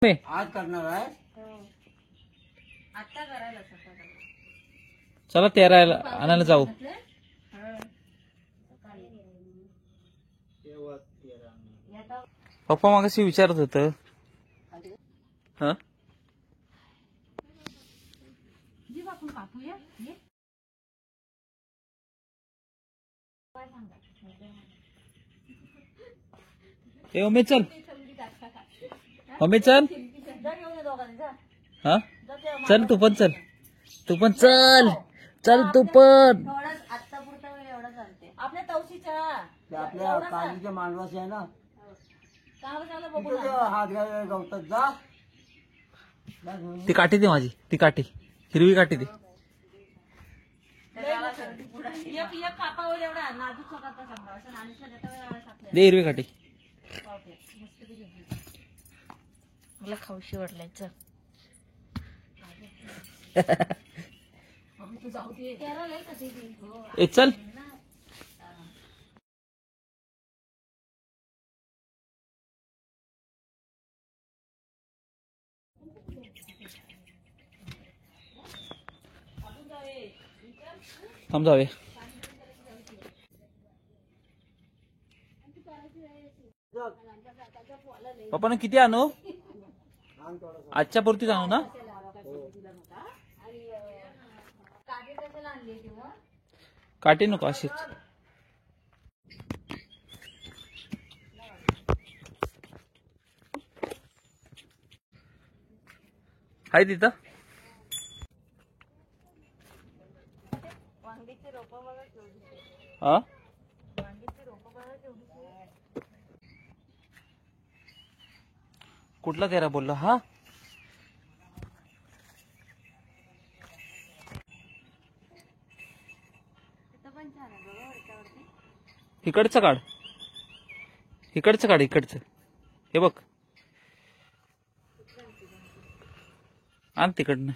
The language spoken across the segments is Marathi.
आज करणार आहे. आता करायला चला तेरायला आणायला जाऊ. पप्पा मागाशी विचारत होत. उमेद चल, उमेद चल. हा चल तू पण चल, तू पण चल, चल तू पण. आत्ता पुरता वेळ एवढा चालते आपल्या तवशीच्या आपल्या कालीच्या मानवासी आहे ना, बघू हात घ्यायला गवतात जा. ती काठी दे माझी, ती काठी हिरवी काठी दे. कापावर एवढा नाजूक दे हिरवी काठी. मला खाऊशी वाटलाय. चल तू जाऊ दे. ए चल. थांब जाऊया. पप्पा किती आणू? आजच्या पुरतीच आणू ना. काटे नको अशीच. आहे तिथं. हा कुठला तेरा बोलला? हा इकडचं काढ, इकडचं काढ, इकडचं. हे बघ आण तिकडनं.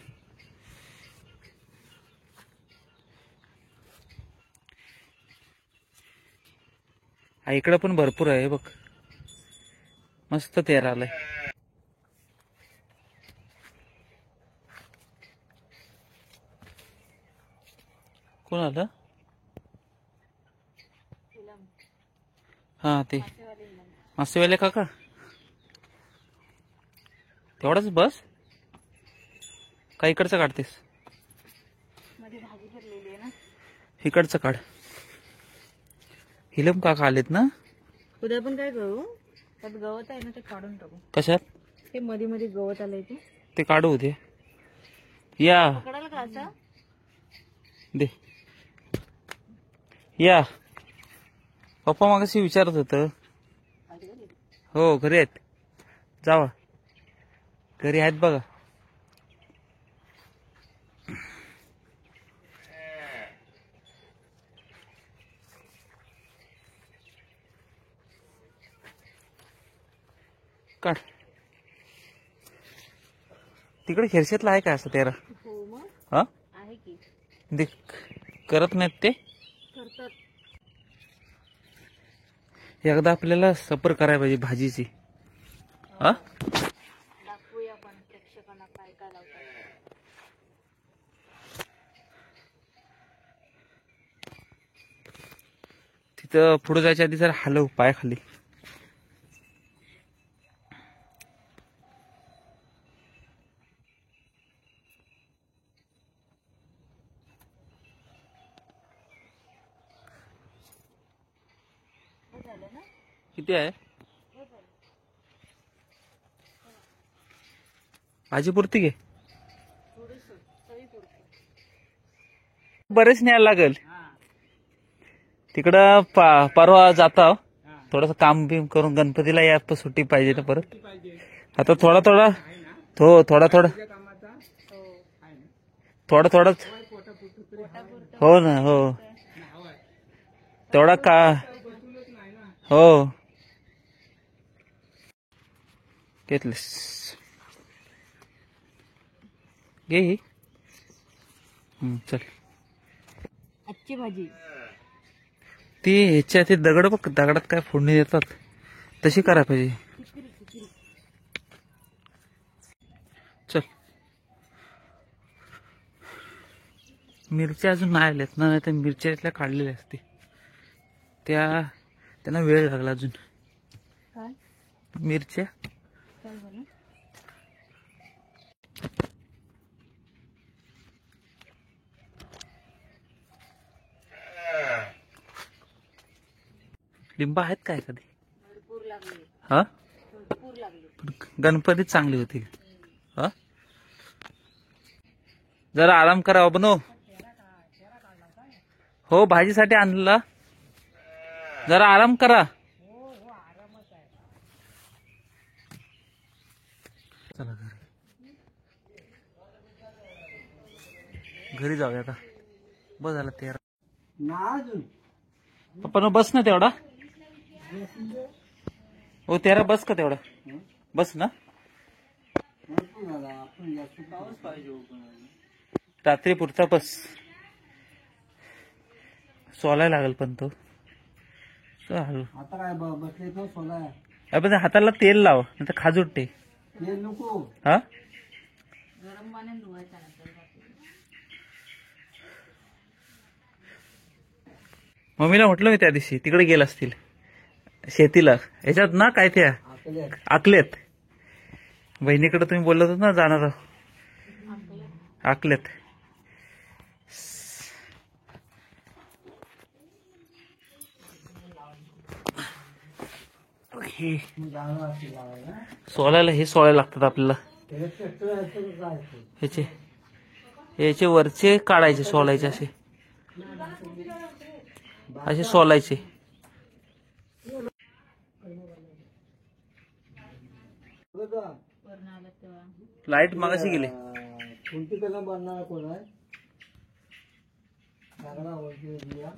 हा इकडं पण भरपूर आहे बघ. मस्त तेरा आलाय. कोण आलं? हा ते मासेवाले काका. तेवढाच बस का इकडचं काढतेस? इकडचं काढ. हिलम काका आलेत ना. उद्या पण काय करू, त्यात गवत आहे ना ते काढून टाकू. कशात? ते मध्ये मध्ये गवत आलंय ते काढू दे. या पकडायला का असं दे. या पप्पा मागाशी विचारत होत. हो घरी आहेत. जावा घरी आहेत बघा. काढ. तिकडे खिरशेतला आहे का असं तेरा? हो मग हा आहे की. दे. करत नाहीत ते. करतात. एकदा आपल्याला सफर करायला पाहिजे भाजीची. हा दाखवूया आपण प्रेक्षकांना काय काय लावतात. तिथं पुढे जायच्या आधी जरा हलव पाय खाली. किती आहे? भाजी पुरती घे. बरेच न्यायला लागेल. तिकडं परवा जाता. थोडस काम बिम करून गणपतीला या सुट्टी पाहिजे ना परत. आता थोडा थोडा. हो थोडा थोडा थोडा थोडाच. हो ना. हो तेवढा का. हो घेतलीस घे ही. चल. आजची भाजी ती ह्याच्या ते दगड बघ, दगडात काय फोडणी देतात तशी करायला पाहिजे. मिरच्या अजून नाही आल्यात ना, नाही तर मिरच्या इथल्या काढलेल्या असते त्यांना वेळ लागला अजून. काय मिरच्या काय झालं? लिंब आहेत काय कधी? भरपूर लागली, हा भरपूर लागली. पण गणपतीत चांगली होती. हा जरा आराम करा बनो. हो भाजीसाठी आणला, जरा आराम करा. चला घरी जाऊया आता. बस झालं 13. ना अजून पप्पा बस ना तेवढा. हो 13 बस का तेवढा? बस ना. भरपूर झाला. आपण जास्त पाऊस पाहिजे होता. रात्री पुरता बस. सोलायला लागेल पण तो चाल. आता काय बसले तो सोलाय. अबे ते हाताला तेल लाव नाही तर खाजूटे. ते नको. हा गरम पाण्याने धुवायचा नंतर. मम्मीला म्हटलं मी त्या दिवशी तिकडे गेला असतील शेतीला. याच्यात ना काय त्या आपले आकलेत. बहिणीकडे तुम्ही बोलत होत ना जाणार आहो. आकलेत. हे जाणं लागते लावायला. सोलायला हे सोलायला लागतात आपल्याला. त्याला ट्रॅक्टर असतं का काय असतं? याचे वरचे काढायचे सोलायचे असे असे सोलायचे. बघा, वरनं आलं तेव्हा लाईट मागाशी गेली. कोणती कलम बनणार कोण आहे? चांगला ओळखी दिया.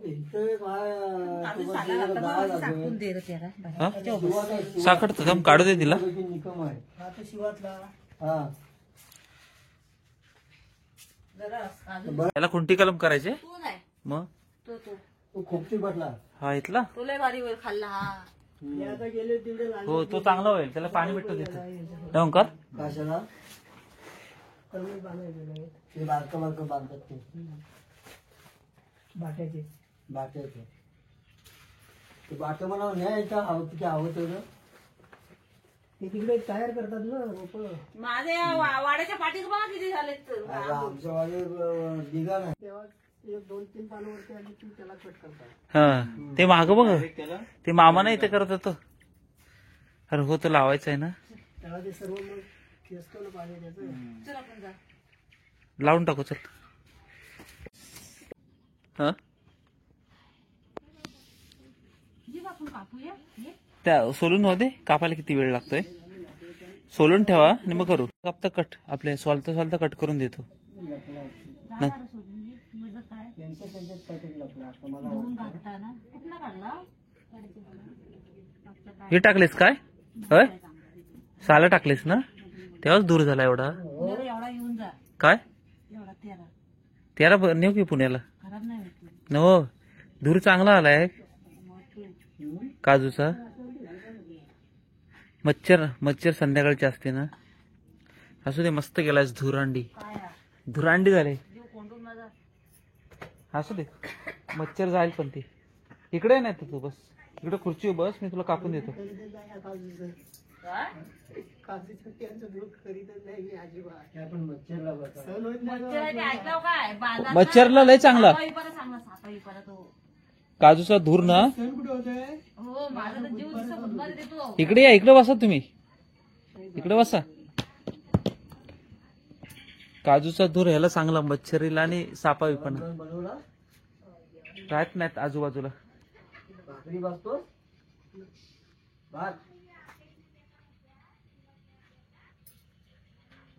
इथे काय डाळ लागेल. हा? साखर तर दम काढू दे तिला. निकम आहे. हा त्याला खुंटी कलम करायचे. तू नाही, मग तो तो खोपटी बसला. हा इथला. तो लय भारी वर खाल्ला. हा हो तो चांगला होईल. त्याला पाणी भेटतो तिथं ओंकार. कशाला? ते बारकं बारकं बांधतात ते बाट्याचे. ते बाट मला न्यायचं हवं तिथे हवं तेवढं. ते तिकडे तयार करतात ना रोप. माझे वाड्याच्या पाठीत बघा किती झालेत. आमच्या वाले दिगा नाही. तेव्हा 1-2-3 पानावरती आली की त्याला कट करतात. हा ते माग बघ ते मामा नाही ते करत होतो. अरे हो तो लावायचं आहे ना. त्याला ते सर्व मग खेचतो ना पाणी त्याचं. चल आपण जा. लावून टाकू चल. हा जी आपण कापूया. ये. त्या सोलून होते कापायला किती वेळ लागतोय. सोलून ठेवा आणि मग करू. कापता कट आपले सोलता कट करून देतो. जाणार सोडून ये. मजा काय त्यांच्यात पॅकेट लागलं असं मला धुवून वाटतं. घालताना कुठला काढला? हे टाकलेस काय? होय साला टाकलेस ना तेव्हाच दूर झाला एवढा. पुण्याला एवढा येऊन जा. काय एवढा 13 त्याला नेऊ की पुण्याला. खराब नाही होत. हो धूर चांगला आलाय मग तू काजूचा. मच्छर संध्याकाळची असते ना. असू दे मस्त गेलायस. धुरांडी काय हा? धुरांडी झाले. जीव कोंडून माझा. असू दे मच्छर जाईल पण ते इकडे नाही तर तू बस इकडे खुर्ची बस मी तुला कापून देतो. काय? मच्छराचे ऐकलं काय? बाजार मच्छरला लय चांगला सापाई तो. काजूचा धूर ना. हो माझा तर जीव दिसत बदला देतो. इकडे या इकडे बसा तुम्ही इकडे बसा. काजूचा धूर ह्याला चांगला मच्छरीला आणि सापावी पण राहत नाहीत आजूबाजूला. भाकरी बसतो भात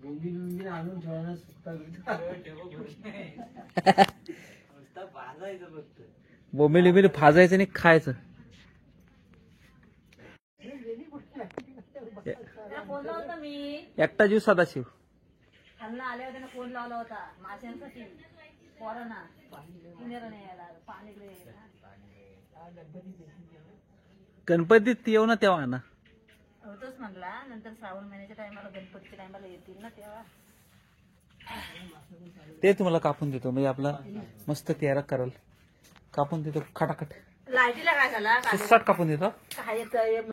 गोंबी आणून ठेवणार सुकता भाजायचं फक्त. बोंबील फाजायचं आणि खायचं. त्याला फोन लावला होता मी. एकटा जीव सदाशिव. खालनं आले होते ना फोन लावला होता माशांसाठी. पोरांना पुण्याला नाही यायला पाणीकडे यायला. गणपतीत येऊ ना तेव्हा ना. अहो, तो येतोच म्हणला, नंतर श्रावण महिन्याच्या टायमाला गणपतीच्या टायमाला येतील ना तेव्हा. ते तुम्हाला कापून देतो, म्हणजे आपला मस्त तेरा कराल. कापून देतो खटाखट लाईटीला काय झाला सुसाट कापून देतो. काय येतं